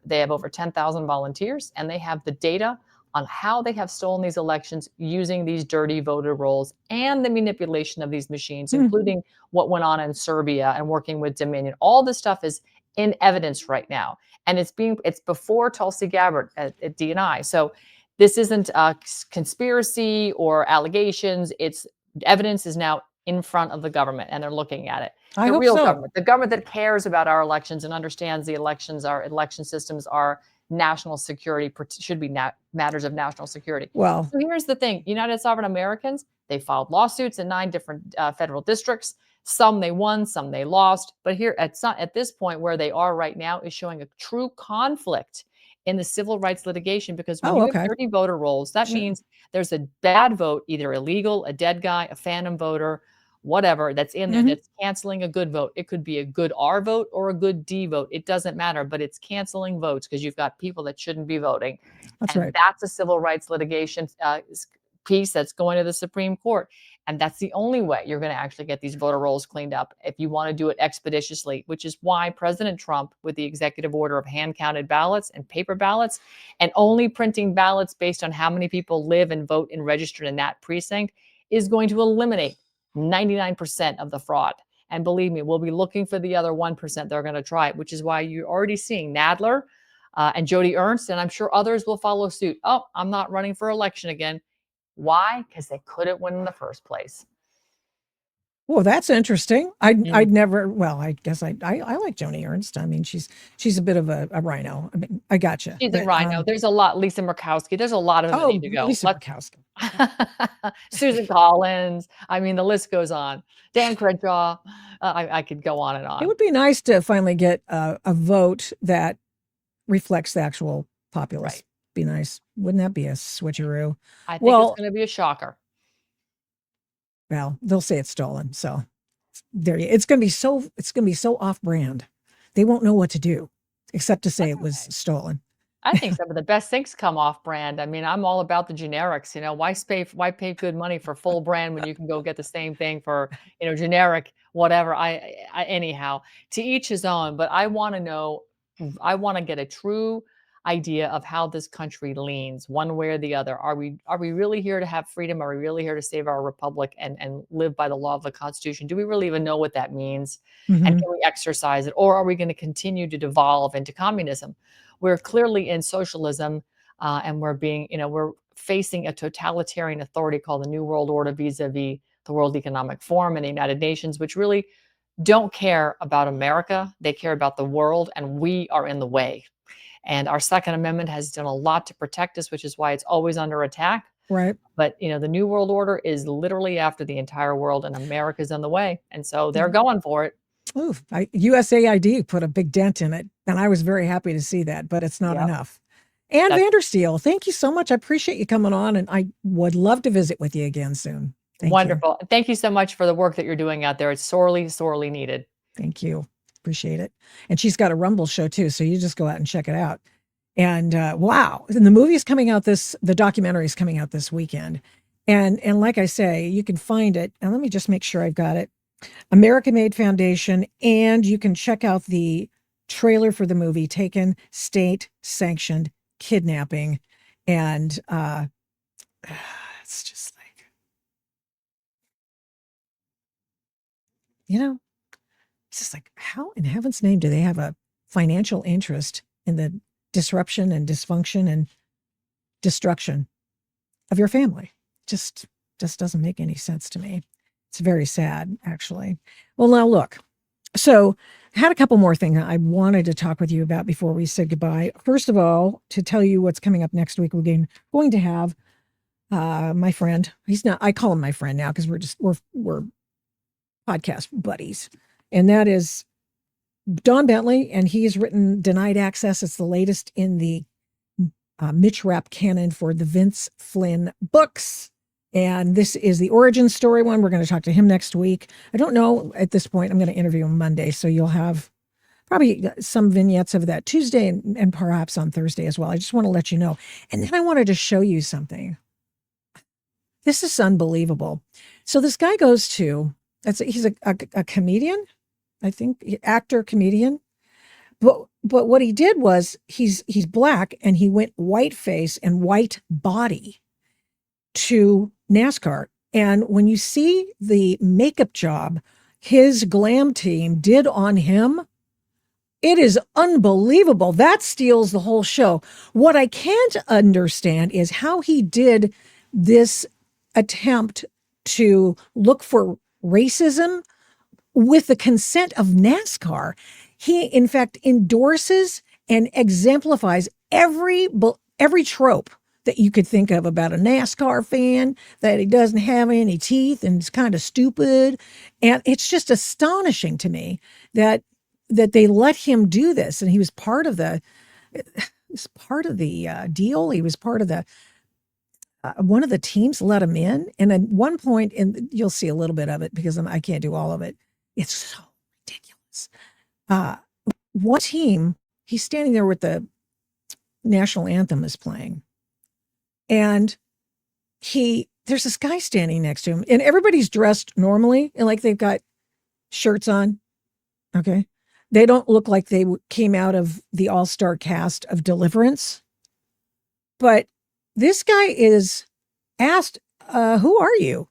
they have over 10,000 volunteers, and they have the data on how they have stolen these elections using these dirty voter rolls and the manipulation of these machines, including what went on in Serbia and working with Dominion. All this stuff is in evidence right now. And it's before Tulsi Gabbard at DNI. So this isn't a conspiracy or allegations. It's evidence is now in front of the government, and they're looking at it. I the hope real so. government, the government that cares about our elections and understands our election systems are national security, should be matters of national security. Well, so here's the thing. United Sovereign Americans, they filed lawsuits in 9 different federal districts. Some they won, some they lost. But here at this point where they are right now is showing a true conflict in the civil rights litigation, because when you have dirty voter rolls, that means there's a bad vote, either illegal, a dead guy, a phantom voter, whatever that's in there that's canceling a good vote. It could be a good R vote or a good D vote. It doesn't matter, but it's canceling votes because you've got people that shouldn't be voting. That's and right. That's a civil rights litigation piece that's going to the Supreme Court. And that's the only way you're going to actually get these voter rolls cleaned up, if you want to do it expeditiously, which is why President Trump, with the executive order of hand-counted ballots and paper ballots, and only printing ballots based on how many people live and vote and registered in that precinct, is going to eliminate 99% of the fraud. And believe me, we'll be looking for the other 1% that are going to try it, which is why you're already seeing Nadler and Jody Ernst, and I'm sure others will follow suit. Oh, I'm not running for election again. Why? Because they couldn't win in the first place. Well, that's interesting. I'd never. Well, I guess I like Joni Ernst. I mean, she's a bit of a rhino. I mean, I gotcha. She's a rhino. There's a lot. Lisa Murkowski. There's a lot of them that need to go. Lisa Murkowski. Susan Collins. I mean, the list goes on. Dan Crenshaw. I could go on and It on. would be nice to finally get a vote that reflects the actual populace. Right. Be nice. Wouldn't that be a switcheroo? I think it's Well, going to be a shocker. well, they'll say it's stolen. So there it's going to be so off brand. They won't know what to do except to say it was stolen. I think some of the best things come off brand. I mean, I'm all about the generics, you know, why pay good money for full brand when you can go get the same thing for, you know, generic, whatever. Anyhow, to each his own, but I want to know, I want to get a true idea of how this country leans one way or the other. Are we really here to have freedom? Are we really here to save our republic and live by the law of the Constitution? Do we really even know what that means? And Mhm. can we exercise it? Or are we going to continue to devolve into communism? We're clearly in socialism, and we're facing a totalitarian authority called the New World Order vis-a-vis the World Economic Forum and the United Nations, which really don't care about America. They care about the world, and we are in the way. And our Second Amendment has done a lot to protect us, which is why it's always under attack. Right. But, you know, the New World Order is literally after the entire world, and America's in the way. And so they're going for it. Ooh, USAID put a big dent in it, and I was very happy to see that, but it's not Yep. enough. Anna That's VanderSteel, thank you so much. I appreciate you coming on, and I would love to visit with you again soon. Thank you. wonderful. Thank you so much for the work that you're doing out there. It's sorely, sorely needed. Thank you. Appreciate it. And she's got a Rumble show too, so you just go out and check it out. And wow, and the movie is coming out the documentary is coming out this weekend. And like I say, you can find it. And let me just make sure I've got it. American Made Foundation, and you can check out the trailer for the movie, Taken, State Sanctioned Kidnapping. And it's just like, you know, it's just like, how in heaven's name do they have a financial interest in the disruption and dysfunction and destruction of your family? Just doesn't make any sense to me. It's very sad, actually. Well, now look. So I had a couple more things I wanted to talk with you about before we said goodbye. First of all, to tell you what's coming up next week, we're going to have my friend. I call him my friend now because we're podcast buddies. And that is Don Bentley, and he has written Denied Access. It's the latest in the Mitch Rapp canon for the Vince Flynn books. And this is the origin story one. We're going to talk to him next week. I don't know at this point. I'm going to interview him Monday. So you'll have probably some vignettes of that Tuesday and perhaps on Thursday as well. I just want to let you know. And then I wanted to show you something. This is unbelievable. So this guy goes to, he's a comedian, I think, actor, comedian. But what he did was he's black, and he went white face and white body to NASCAR. And when you see the makeup job his glam team did on him, it is unbelievable. That steals the whole show. What I can't understand is how he did this attempt to look for racism with the consent of NASCAR. He, in fact, endorses and exemplifies every trope that you could think of about a NASCAR fan, that he doesn't have any teeth and is kind of stupid. And it's just astonishing to me that they let him do this. And he was part of the deal. He was part of the one of the teams let him in. And at one point, and you'll see a little bit of it because I can't do all of it. It's so ridiculous. One team, he's standing there with the national anthem is playing. And there's this guy standing next to him, and everybody's dressed normally, and like they've got shirts on. Okay. They don't look like they came out of the all-star cast of Deliverance. But this guy is asked, who are you?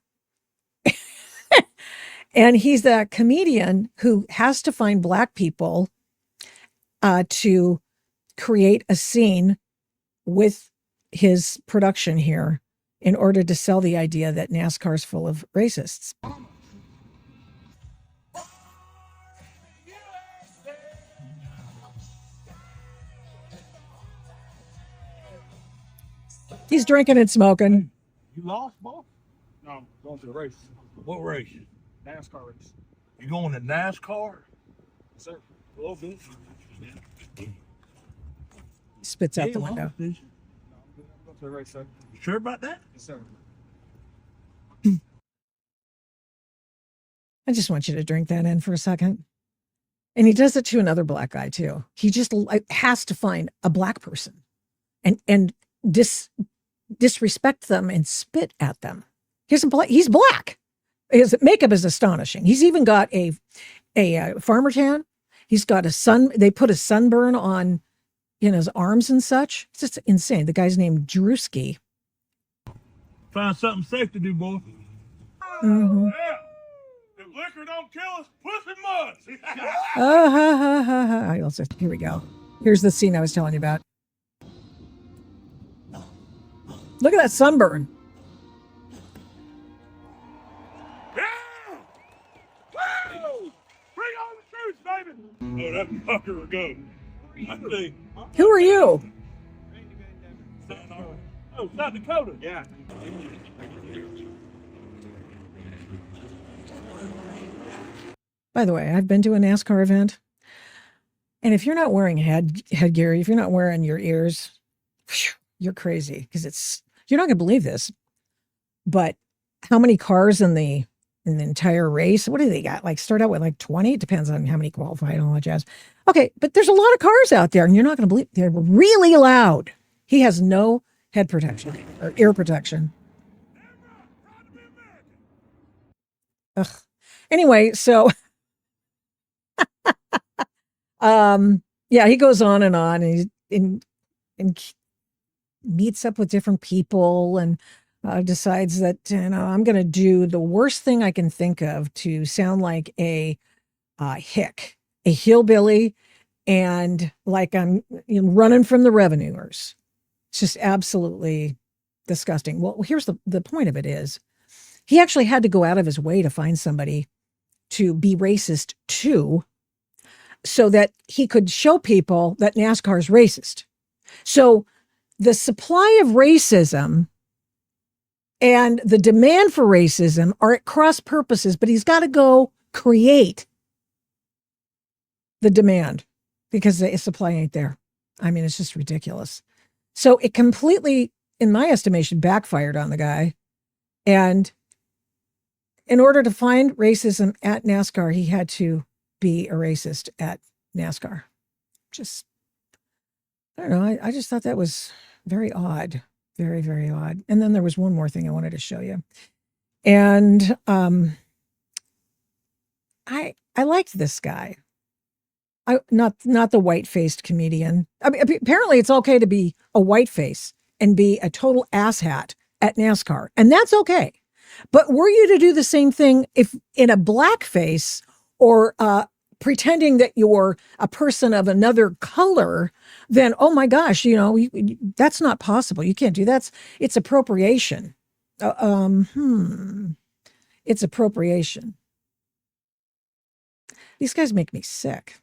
And he's a comedian who has to find black people to create a scene with his production here in order to sell the idea that NASCAR is full of racists. He's drinking and smoking. You lost, boss? No, I'm going to the race. What race? NASCAR race. You going to NASCAR? Yes, sir. A little bit. Spits out the window. Sir, right, sir. You sure about that? Yes, sir. I just want you to drink that in for a second. And he does it to another black guy too. He just has to find a black person and disrespect them and spit at them. He's black. His makeup is astonishing. He's even got a farmer tan. He's got they put a sunburn on his arms and such. It's just insane. The guy's named Drewski. Find something safe to do, boy. Mm-hmm. Yeah. If liquor don't kill us, pussy must. Here we go. Here's the scene I was telling you about. Look at that sunburn. Yeah! Woo! Bring on the troops, baby! Oh, that fucker will go. I think. Who are you? Oh, South Dakota. Yeah. By the way, I've been to a NASCAR event. And if you're not wearing headgear, if you're not wearing your ears, you're crazy, because you're not going to believe this. But how many cars in the entire race? What do they got? Like start out with like 20? It depends on how many qualify and all that jazz. Okay, but there's a lot of cars out there, and you're not going to believe they're really loud. He has no head protection or ear protection. Ugh. Anyway, so yeah, he goes on, and he meets up with different people and decides that I'm going to do the worst thing I can think of to sound like a hick, a hillbilly, and like I'm running from the revenuers. It's just absolutely disgusting. Well, here's the point of it is he actually had to go out of his way to find somebody to be racist to, so that he could show people that NASCAR is racist. So the supply of racism and the demand for racism are at cross purposes, but he's got to go create the demand because the supply ain't there. I mean, it's just ridiculous. So it completely, in my estimation, backfired on the guy. And in order to find racism at NASCAR, he had to be a racist at NASCAR. Just, I don't know. I just thought that was very odd. Very, very odd. And then there was one more thing I wanted to show you. And I liked this guy. Not the white-faced comedian. I mean, apparently it's okay to be a white face and be a total asshat at NASCAR. And that's okay. But were you to do the same thing if in a blackface or pretending that you're a person of another color, then, oh my gosh, that's not possible. You can't do that. It's appropriation. It's appropriation. These guys make me sick.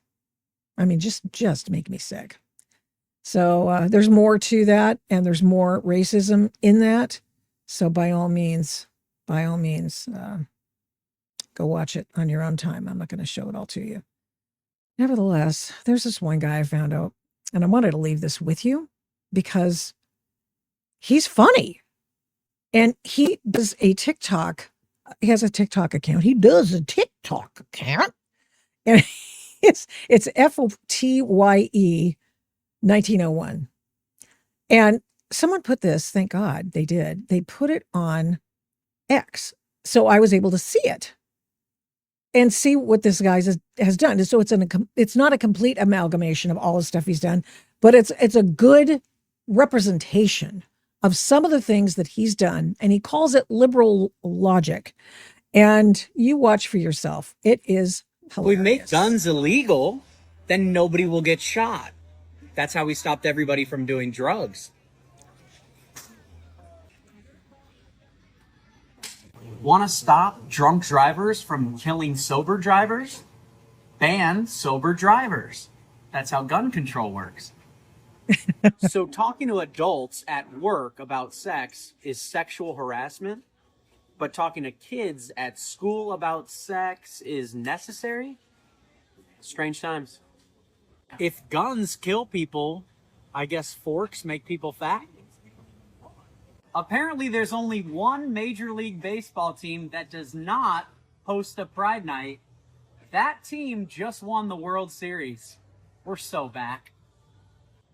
I mean, just make me sick. So there's more to that, and there's more racism in that. So by all means, go watch it on your own time. I'm not going to show it all to you. Nevertheless, there's this one guy I found out, and I wanted to leave this with you because he's funny. And he does a TikTok. He has a TikTok account. He does a TikTok account. And it's FOTYE 1901. And someone put this, thank God they did. They put it on X. So I was able to see it and see what this guy has done. So it's not a complete amalgamation of all the stuff he's done, but it's a good representation of some of the things that he's done. And he calls it liberal logic. And you watch for yourself. It is hilarious. We make guns illegal, then nobody will get shot. That's how we stopped everybody from doing drugs. Want to stop drunk drivers from killing sober drivers? Ban sober drivers. That's how gun control works. So talking to adults at work about sex is sexual harassment? but talking to kids at school about sex is necessary? Strange times. If guns kill people, I guess forks make people fat? Apparently, there's only one Major League Baseball team that does not host a Pride Night. That team just won the World Series. We're so back.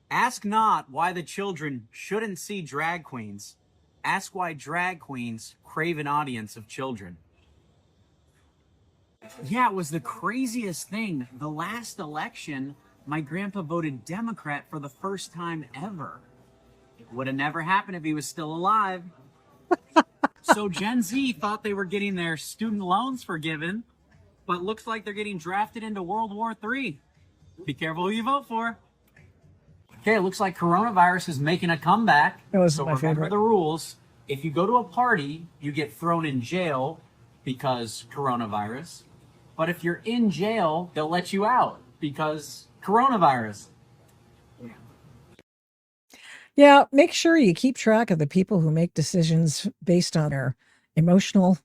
Ask not why the children shouldn't see drag queens. Ask why drag queens crave an audience of children. Yeah, it was the craziest thing. The last election, my grandpa voted Democrat for the first time ever. Would have never happened if he was still alive. So Gen Z thought they were getting their student loans forgiven, but looks like they're getting drafted into World War III. Be careful who you vote for. Okay, it looks like coronavirus is making a comeback. That was so my remember favorite. the rules. If you go to a party, you get thrown in jail because coronavirus. But if you're in jail, they'll let you out because coronavirus. Yeah, make sure you keep track of the people who make decisions based on their emotional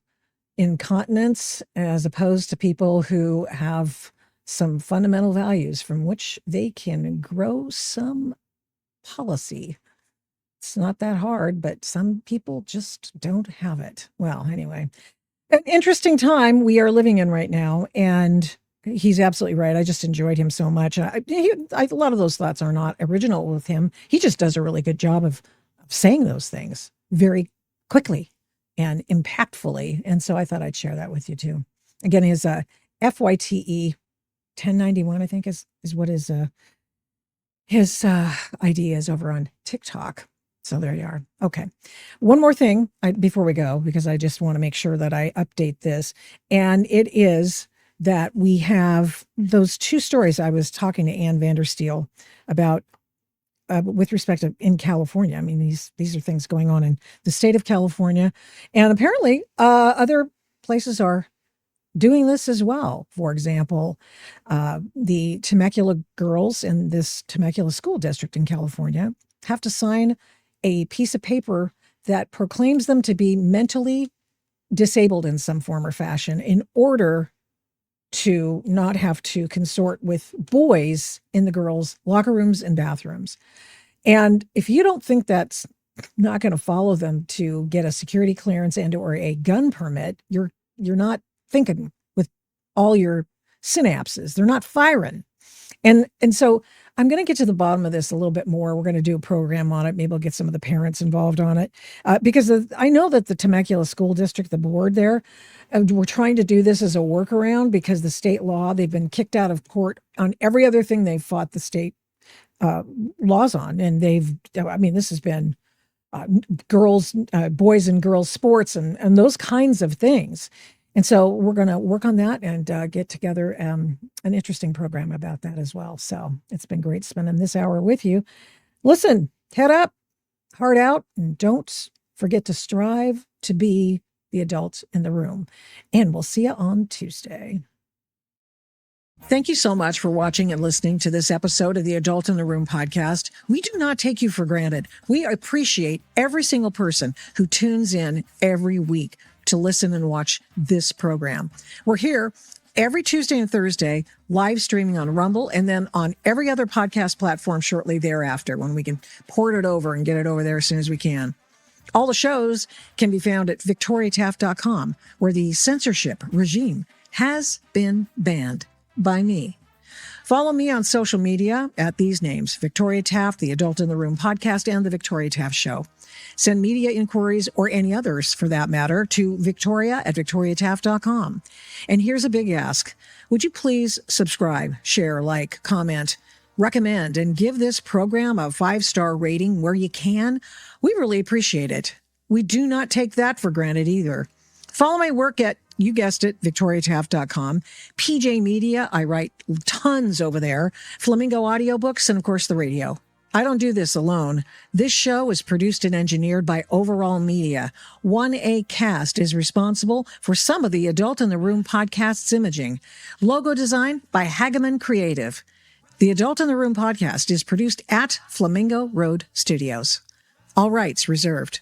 incontinence as opposed to people who have some fundamental values from which they can grow some policy. It's not that hard, but some people just don't have it. Well, anyway, an interesting time we are living in right now, and he's absolutely right. I just enjoyed him so much. A lot of those thoughts are not original with him. He just does a really good job of saying those things very quickly and impactfully. And so I thought I'd share that with you too. Again, his FYTE 1091, I think is what his ID is over on TikTok. So there you are. Okay. One more thing before we go, because I just want to make sure that I update this. And it is that we have those two stories I was talking to Anna VanderSteel about with respect to in California. I mean, these are things going on in the state of California, and apparently other places are doing this as well. For example, the Temecula girls in this Temecula school district in California have to sign a piece of paper that proclaims them to be mentally disabled in some form or fashion in order to not have to consort with boys in the girls' locker rooms and bathrooms. And if you don't think that's not going to follow them to get a security clearance and or a gun permit, you're not thinking with all your synapses. They're not firing. And so I'm going to get to the bottom of this a little bit more. We're going to do a program on it. Maybe I'll get some of the parents involved on it because I know that the Temecula School District, the board there, we're trying to do this as a workaround because the state law, they've been kicked out of court on every other thing they've fought the state laws on. And this has been boys and girls sports and those kinds of things. And so we're going to work on that and get together an interesting program about that as well. So it's been great spending this hour with you. Listen, head up, heart out, and don't forget to strive to be the adult in the room. And we'll see you on Tuesday. Thank you so much for watching and listening to this episode of the Adult in the Room podcast. We do not take you for granted. We appreciate every single person who tunes in every week to listen and watch this program. We're here every Tuesday and Thursday, live streaming on Rumble, and then on every other podcast platform shortly thereafter when we can port it over and get it over there as soon as we can. All the shows can be found at victoriataft.com, where the censorship regime has been banned by me. Follow me on social media at these names: Victoria Taft, the Adult in the Room podcast, and the Victoria Taft Show. Send media inquiries, or any others for that matter, to victoria@victoriataft.com. And here's a big ask. Would you please subscribe, share, like, comment, recommend, and give this program a 5-star rating where you can? We really appreciate it. We do not take that for granted either. Follow my work at, you guessed it, victoriataft.com. PJ Media, I write tons over there. Flamingo Audiobooks, and of course the radio. I don't do this alone. This show is produced and engineered by Overall Media. 1A Cast is responsible for some of the Adult in the Room podcast's imaging. Logo design by Hageman Creative. The Adult in the Room podcast is produced at Flamingo Road Studios. All rights reserved.